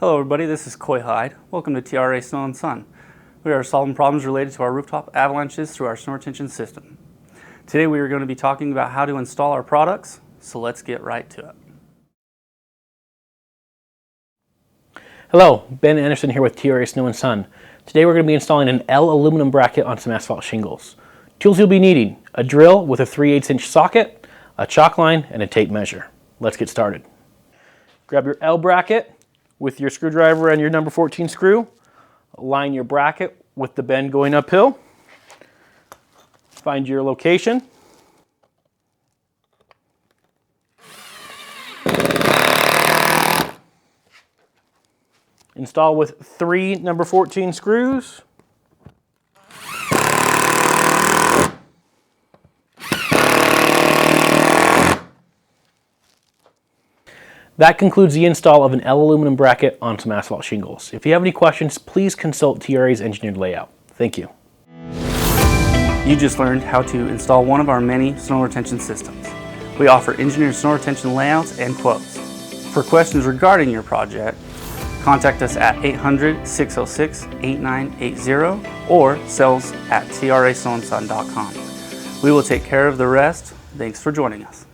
Hello everybody, this is Koy Ben. Welcome to TRA Snow and Sun. We are solving problems related to our rooftop avalanches through our snow retention system. Today we are going to be talking about how to install our products, so let's get right to it. Hello, Ben Anderson here with TRA Snow and Sun. Today we're going to be installing an L aluminum bracket on some asphalt shingles. Tools you'll be needing: a drill with a 3/8 inch socket, a chalk line, and a tape measure. Let's get started. Grab your L bracket with your screwdriver and your number 14 screw. Align your bracket with the bend going uphill. Find your location. Install with 3 number 14 screws. That concludes the install of an L aluminum bracket on some asphalt shingles. If you have any questions, please consult TRA's engineered layout. Thank you. You just learned how to install one of our many snow retention systems. We offer engineered snow retention layouts and quotes. For questions regarding your project, contact us at 800-606-8980 or sales@trasnowandsun.com. We will take care of the rest. Thanks for joining us.